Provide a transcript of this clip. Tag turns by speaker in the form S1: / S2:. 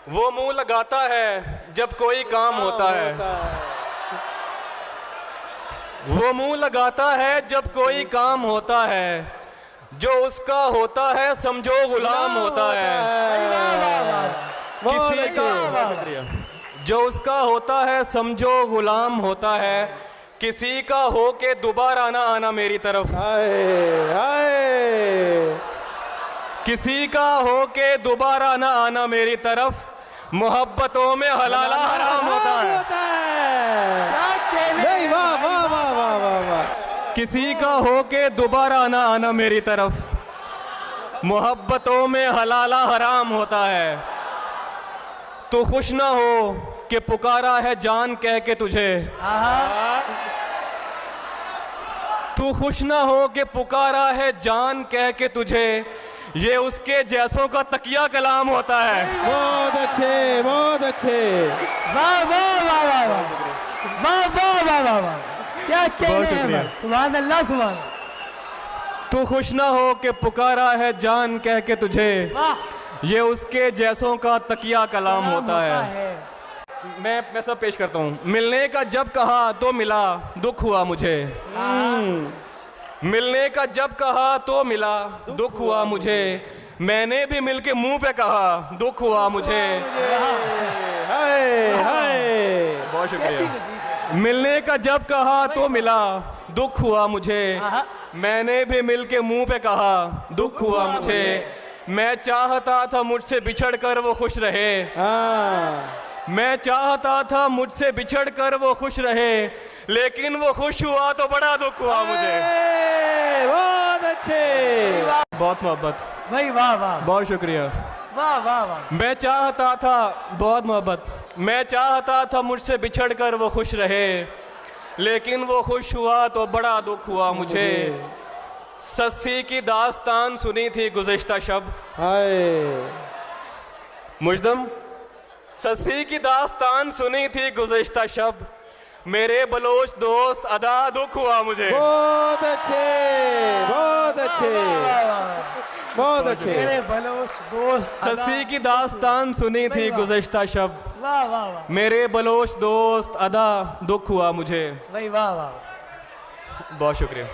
S1: वो मुंह लगाता है जब कोई काम होता है। वो मुंह लगाता है जब कोई काम होता है। जो उसका होता है समझो गुलाम होता है। किसी का जो उसका होता है समझो गुलाम होता है। किसी का हो के दोबारा ना आना मेरी तरफ। किसी का हो के दोबारा ना आना मेरी तरफ। मोहब्बतों में हलाला हराम होता है।
S2: वाह वाह वाह वाह वाह वाह।
S1: किसी का हो के दोबारा ना आना मेरी तरफ। मोहब्बतों में हलाला हराम होता है। तू खुश ना हो कि पुकारा है जान कह के तुझे। तू खुश ना हो कि पुकारा है जान कह के तुझे। ये उसके जैसों का तकिया कलाम होता है।
S2: बहुत अच्छे, बहुत अच्छे। वाह वाह वाह वाह वाह वाह वाह वाह वाह वाह। क्या कहने हैं, सुभान अल्लाह सुभान।
S1: तू खुश ना हो कि पुकारा है जान कह के तुझे। ये उसके जैसों का तकिया कलाम होता है। मैं सब पेश करता हूँ। मिलने का जब कहा तो मिला, दुख हुआ मुझे। मिलने का जब कहा तो मिला, दुख हुआ मुझे। मैंने भी मिलके मुंह पे कहा, दुख हुआ मुझे। बहुत शुक्रिया। मिलने का जब कहा तो मिला, दुख हुआ मुझे। मैंने भी मिलके मुंह पे कहा, दुख हुआ मुझे। मैं चाहता था मुझसे बिछड़ कर वो खुश रहे। मैं चाहता था मुझसे बिछड़ कर वो खुश रहे। लेकिन वो खुश हुआ तो बड़ा दुख हुआ मुझे।
S2: बहुत अच्छे।
S1: बहुत मोहब्बत
S2: भाई वाह वाह।
S1: बहुत शुक्रिया।
S2: वाह वाह वाह।
S1: मैं चाहता था, बहुत मोहब्बत। मैं चाहता था मुझसे बिछड़ कर वो खुश रहे। लेकिन वो खुश हुआ तो बड़ा दुख हुआ मुझे। सस्सी की दास्तान सुनी थी गुज़िश्ता शब। मुजदम, सस्सी की दास्तान सुनी थी गुज़िश्ता शब। मेरे बलोच दोस्त अदा दुख हुआ मुझे।
S2: बहुत अच्छे, बहुत अच्छे, बहुत अच्छे। मेरे बलोच दोस्त
S1: सस्सी की दास्तान सुनी थी गुज़िश्ता शब।
S2: वाह वाह वाह।
S1: मेरे बलोच दोस्त अदा दुख हुआ मुझे।
S2: भाई वाह वाह।
S1: बहुत शुक्रिया।